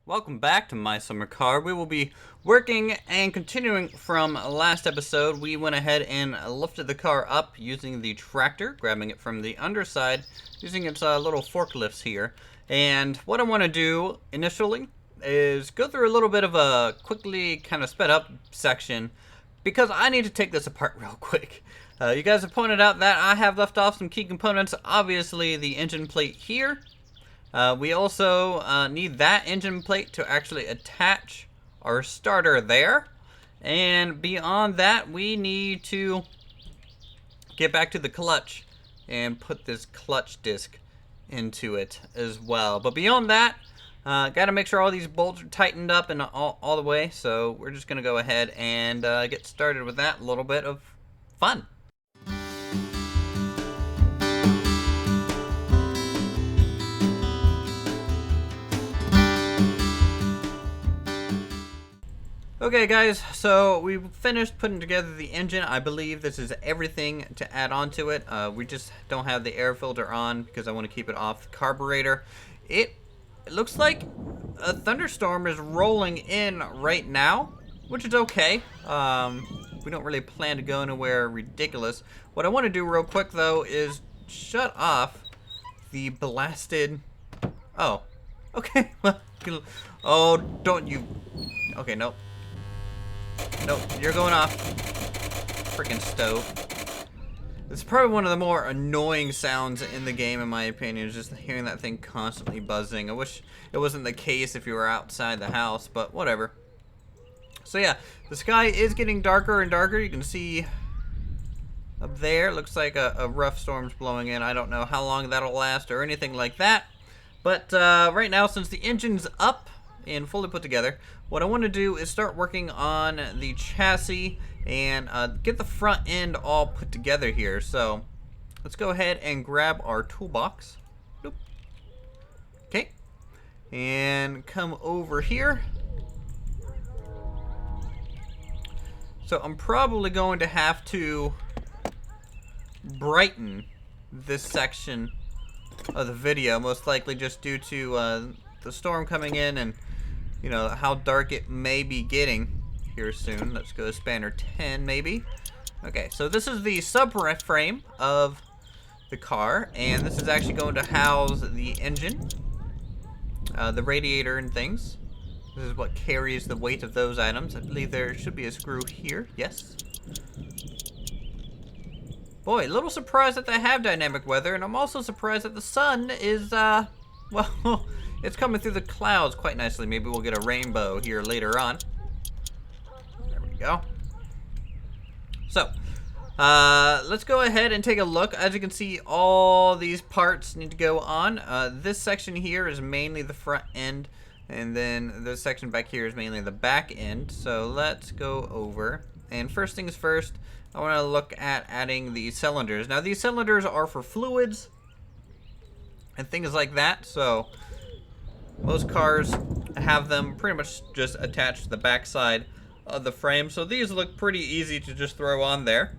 Welcome back to My Summer Car. We will be working and continuing from last episode. We went ahead and lifted the car up using the tractor, grabbing it from the underside, using its little forklifts here. And what I want to do initially is go through a little bit of a quickly kind of sped up section because I need to take this apart real quick. You guys have pointed out that I have left off some key components, obviously the engine plate here. We also need that engine plate to actually attach our starter there. And beyond that, we need to get back to the clutch and put this clutch disc into it as well. But beyond that, got to make sure all these bolts are tightened up and all the way. So we're just going to go ahead and get started with that little bit of fun. Okay guys, so we finished putting together the engine. I believe this is everything to add on to it. We just don't have the air filter on because I want to keep it off the carburetor. It looks like a thunderstorm is rolling in right now, which is okay. We don't really plan to go anywhere ridiculous. What I want to do real quick though is shut off the blasted... Oh, okay. Oh, don't you... Okay, nope. Nope, you're going off. Freaking stove. It's probably one of the more annoying sounds in the game, in my opinion, is just hearing that thing constantly buzzing. I wish it wasn't the case if you were outside the house, but whatever. So yeah, the sky is getting darker and darker. You can see up there, it looks like a rough storm's blowing in. I don't know how long that'll last or anything like that. But right now, since the engine's up and fully put together, what I want to do is start working on the chassis and get the front end all put together here. So let's go ahead and grab our toolbox. Nope. Okay, and come over here. So I'm probably going to have to brighten this section of the video, most likely just due to the storm coming in and you know how dark it may be getting here soon. Let's go to spanner 10 maybe. Okay, so this is the subframe of the car, and this is actually going to house the engine, the radiator and things. This is what carries the weight of those items. I believe there should be a screw here. Yes. Boy, a little surprised that they have dynamic weather, and I'm also surprised that the sun is, well, it's coming through the clouds quite nicely. Maybe we'll get a rainbow here later on. There we go. So, let's go ahead and take a look. As you can see, all these parts need to go on. This section here is mainly the front end, and then this section back here is mainly the back end. So let's go over. And first things first, I want to look at adding the cylinders. Now, these cylinders are for fluids and things like that. So most cars have them pretty much just attached to the back side of the frame. So these look pretty easy to just throw on there.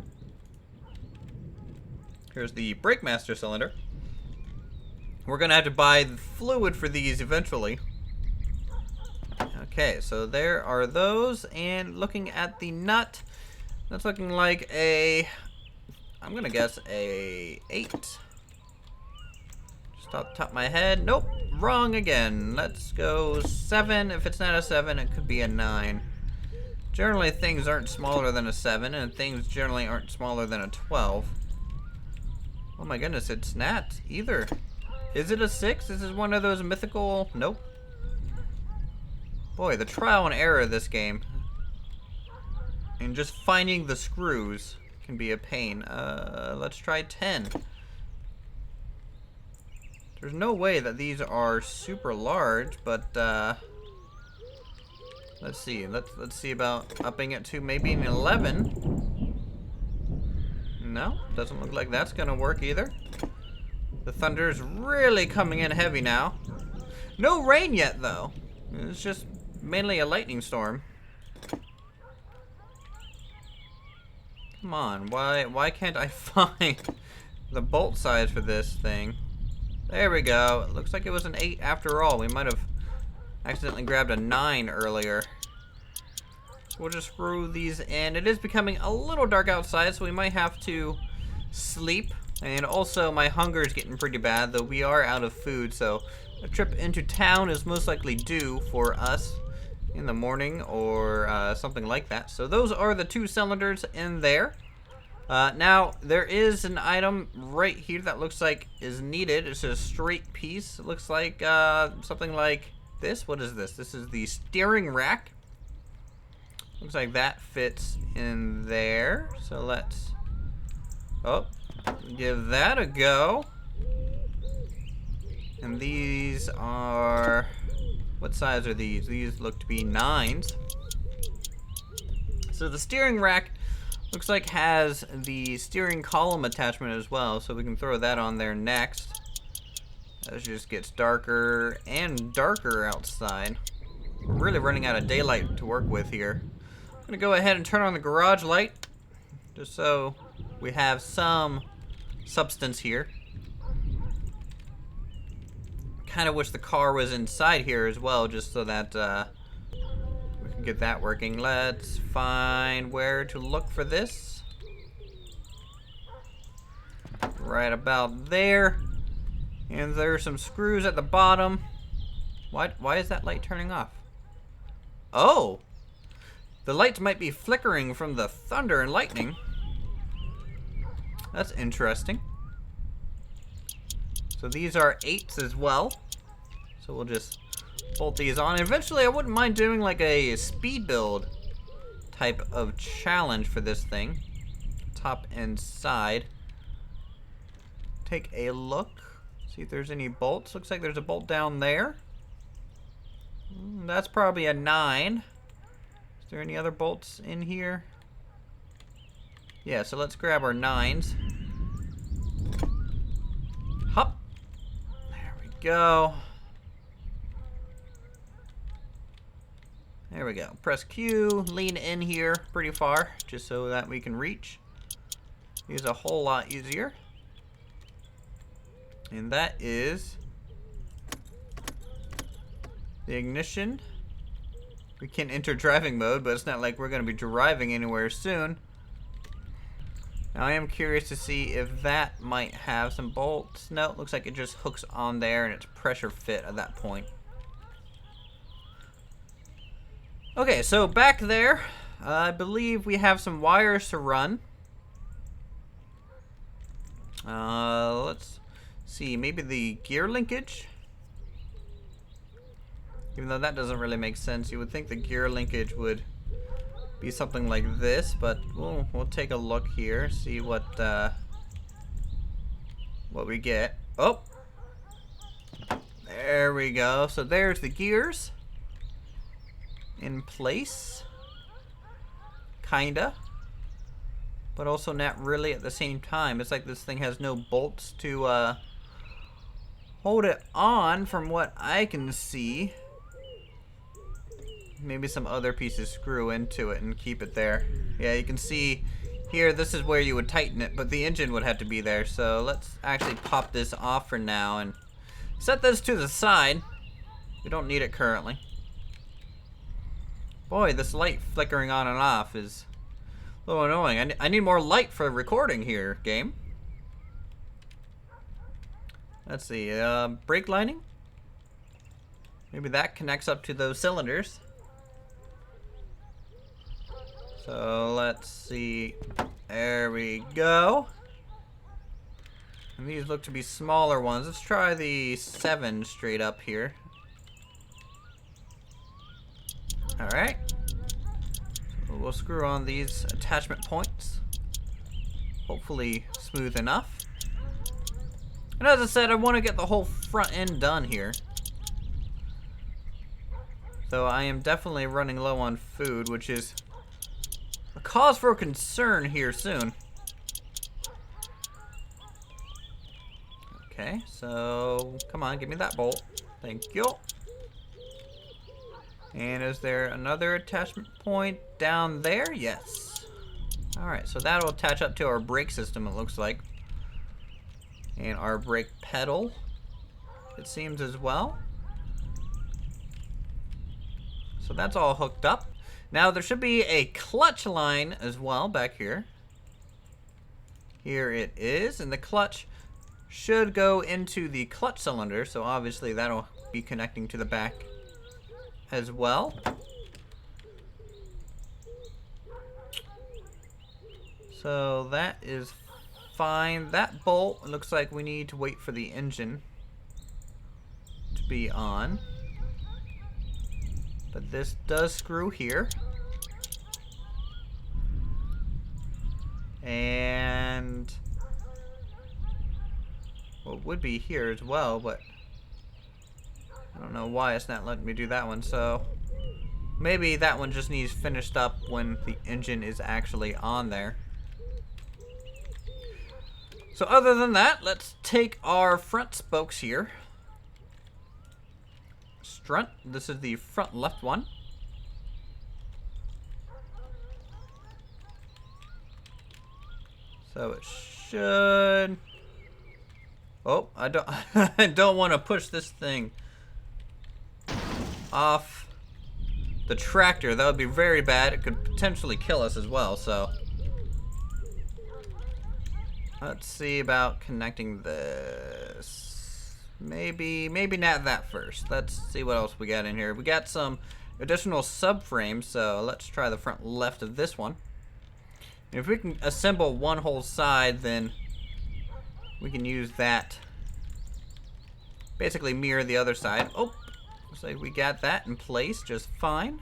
Here's the brake master cylinder. We're going to have to buy the fluid for these eventually. Okay, so there are those. And looking at the nut, that's looking like a, I'm going to guess a 8. Off the top of my head. Nope, wrong again. Let's go 7. If it's not a 7, it could be a 9. Generally, things aren't smaller than a 7, and things generally aren't smaller than a 12. Oh my goodness, it's not either. Is it a 6? This is one of those mythical... Nope. Boy, the trial and error of this game. And just finding the screws can be a pain. Let's try 10. There's no way that these are super large, but let's see. Let's see about upping it to maybe an 11. No, doesn't look like that's gonna work either. The thunder's really coming in heavy now. No rain yet though. It's just mainly a lightning storm. Come on, why can't I find the bolt size for this thing? There we go. It looks like it was an 8 after all. We might have Accidentally grabbed a 9 earlier. So we'll just screw these in. It is becoming a little dark outside, so we might have to sleep. And also, my hunger is getting pretty bad, though we are out of food, so a trip into town is most likely due for us in the morning or something like that. So those are the 2 cylinders in there. Now, there is an item right here that looks like is needed. It's a straight piece. It looks like something like this. What is this? This is the steering rack. Looks like that fits in there. So let's give that a go. And these are, what size are these? These look to be 9s. So the steering rack looks like has the steering column attachment as well, so we can throw that on there next. As it just gets darker and darker outside. We're really running out of daylight to work with here. I'm gonna go ahead and turn on the garage light, just so we have some substance here. Kind of wish the car was inside here as well, just so that we can get that working. Let's find where to look for this. Right about there. And there's some screws at the bottom. Why is that light turning off? Oh! The lights might be flickering from the thunder and lightning. That's interesting. So these are 8s as well. So we'll just bolt these on. Eventually, I wouldn't mind doing like a speed build type of challenge for this thing. Top and side. Take a look. See if there's any bolts. Looks like there's a bolt down there. That's probably a 9. Is there any other bolts in here? Yeah, so let's grab our 9s. Hop. There we go. There we go. Press Q, lean in here pretty far, just so that we can reach. It's a whole lot easier. And that is the ignition. We can enter driving mode, but it's not like we're going to be driving anywhere soon. Now I am curious to see if that might have some bolts. No, it looks like it just hooks on there and it's pressure fit at that point. Okay, so back there, I believe we have some wires to run. Let's see, maybe the gear linkage? Even though that doesn't really make sense, you would think the gear linkage would be something like this, but we'll take a look here, see what we get. Oh, there we go. So there's the gears in place, kinda, but also not really at the same time. It's like this thing has no bolts to hold it on, from what I can see. Maybe some other pieces screw into it and keep it there. Yeah, you can see here, this is where you would tighten it, but the engine would have to be there. So let's actually pop this off for now and set this to the side. We don't need it currently. Boy, this light flickering on and off is a little annoying. I need more light for recording here, game. Let's see, brake lining. Maybe that connects up to those cylinders. So let's see. There we go. And these look to be smaller ones. Let's try the 7 straight up here. Alright. So we'll screw on these attachment points. Hopefully smooth enough. And as I said, I want to get the whole front end done here. So I am definitely running low on food, which is a cause for concern here soon. Okay, so come on, give me that bolt. Thank you. And is there another attachment point down there? Yes. Alright, so that'll attach up to our brake system, it looks like. And our brake pedal, it seems, as well. So that's all hooked up. Now there should be a clutch line as well back here. Here it is, and the clutch should go into the clutch cylinder, so obviously that'll be connecting to the back as well. So that is fine. That bolt looks like we need to wait for the engine to be on. But this does screw here. And well, it would be here as well, but I don't know why it's not letting me do that one. So maybe that one just needs finished up when the engine is actually on there. So other than that, let's take our front spokes here. Strut. This is the front left one. So it should... Oh, I don't I don't want to push this thing off the tractor. That would be very bad. It could potentially kill us as well, so let's see about connecting this. Maybe not that first. Let's see what else we got in here. We got some additional subframes, so let's try the front left of this one. If we can assemble one whole side, then we can use that. Basically mirror the other side. Oh, looks like we got that in place just fine.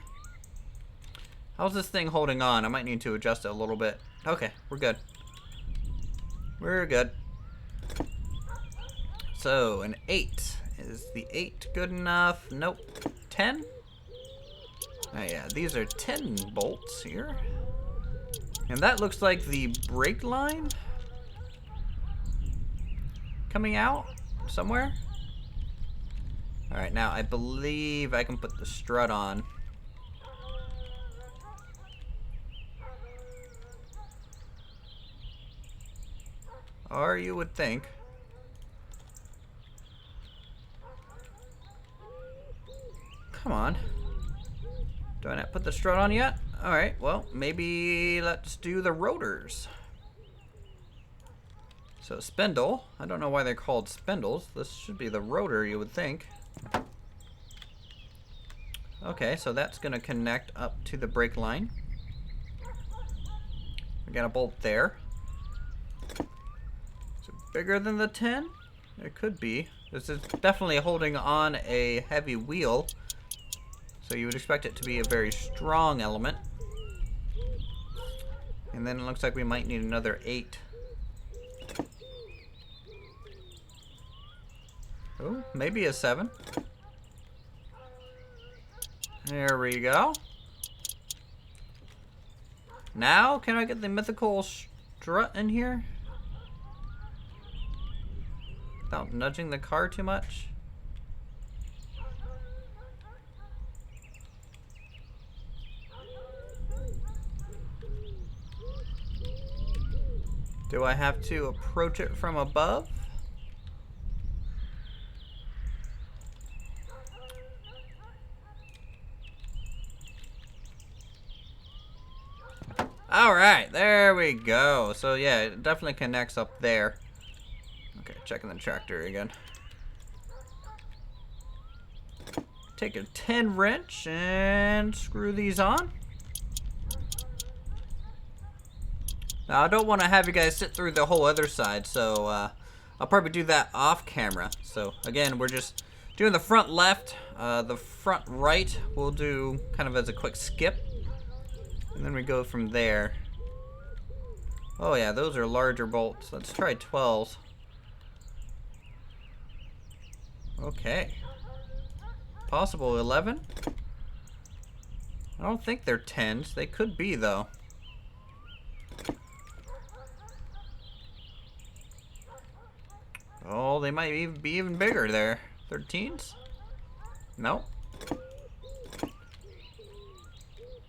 How's this thing holding on? I might need to adjust it a little bit. Okay, we're good. We're good. So, an 8. Is the 8 good enough? Nope. 10? Oh yeah, these are 10 bolts here. And that looks like the brake line coming out somewhere. Alright, now I believe I can put the strut on. Or you would think. Come on. Do I not put the strut on yet? Alright, well, maybe let's do the rotors. So spindle. I don't know why they're called spindles. This should be the rotor, you would think. Okay, so that's going to connect up to the brake line. We got a bolt there. Is it bigger than the 10? It could be. This is definitely holding on a heavy wheel, so you would expect it to be a very strong element. And then it looks like we might need another 8. Oh, maybe a 7. There we go. Now, can I get the mythical strut in here? Without nudging the car too much? Do I have to approach it from above? Alright, there we go. So yeah, it definitely connects up there. Okay, checking the tractor again. Take a 10 wrench and screw these on. Now, I don't want to have you guys sit through the whole other side, so I'll probably do that off camera. So again, we're just doing the front left, the front right we'll do kind of as a quick skip. And then we go from there. Oh yeah, those are larger bolts. Let's try 12s. Okay. Possible 11? I don't think they're 10s. They could be though. Oh, they might even be even bigger there. 13s? No.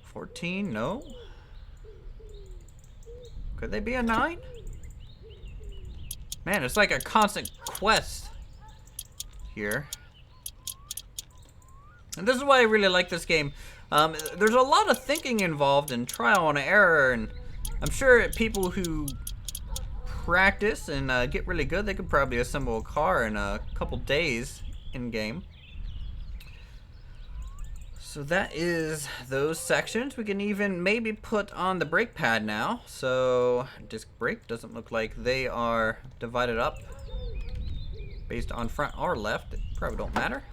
14? No. Could they be a 9? Man, it's like a constant quest here. And this is why I really like this game. There's a lot of thinking involved in trial and error, and I'm sure people who practice and get really good, they could probably assemble a car in a couple days in game. So that is those sections. We can even maybe put on the brake pad now. So disc brake doesn't look like they are divided up based on front or left. It probably don't matter.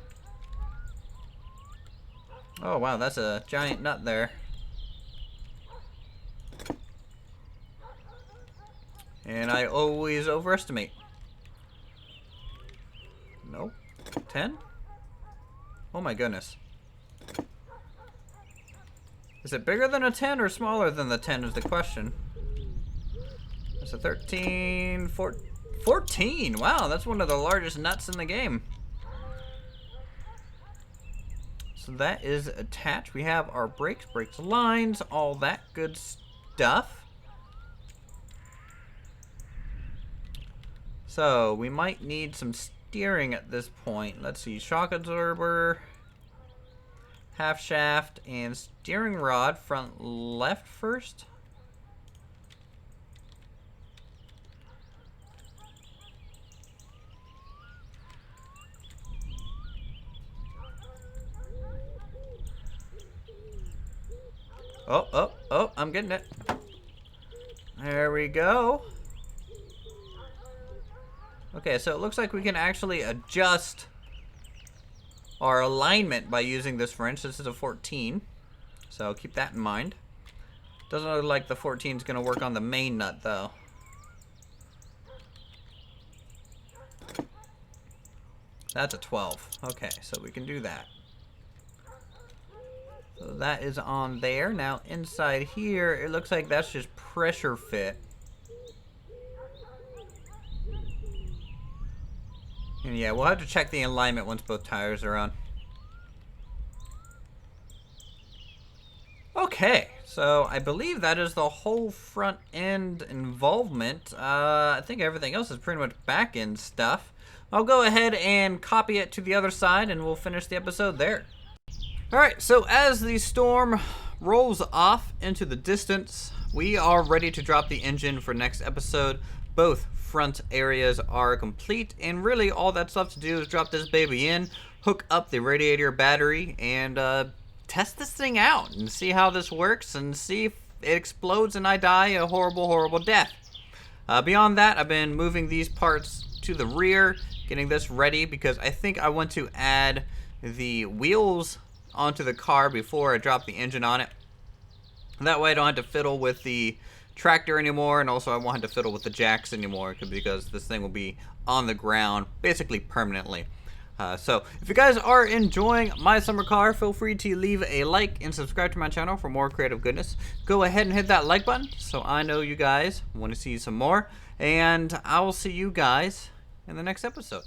Oh wow, that's a giant nut there. And I always overestimate. Nope. 10? Oh my goodness. Is it bigger than a 10 or smaller than the 10 is the question. That's a 13, 14. Wow, that's one of the largest nuts in the game. So that is attached. We have our brakes, lines, all that good stuff. So we might need some steering at this point. Let's see, shock absorber, half shaft, and steering rod front left first. Oh, I'm getting it. There we go. Okay, so it looks like we can actually adjust our alignment by using this wrench. This is a 14, so keep that in mind. Doesn't look like the 14 is going to work on the main nut, though. That's a 12. Okay, so we can do that. So that is on there. Now inside here, it looks like that's just pressure fit. And yeah, we'll have to check the alignment once both tires are on. Okay, so I believe that is the whole front end involvement. I think everything else is pretty much back end stuff. I'll go ahead and copy it to the other side and we'll finish the episode there. Alright, so as the storm rolls off into the distance, we are ready to drop the engine for next episode. Both front areas are complete, and really all that's left to do is drop this baby in, hook up the radiator battery, and test this thing out and see how this works and see if it explodes and I die a horrible, horrible death. Beyond that, I've been moving these parts to the rear, getting this ready because I think I want to add the wheels onto the car before I drop the engine on it. That way I don't have to fiddle with the tractor anymore, and also I won't have to fiddle with the jacks anymore because this thing will be on the ground basically permanently. So if you guys are enjoying my summer car, feel free to leave a like and subscribe to my channel for more creative goodness. Go ahead and hit that like button so I know you guys want to see some more, and I will see you guys in the next episode.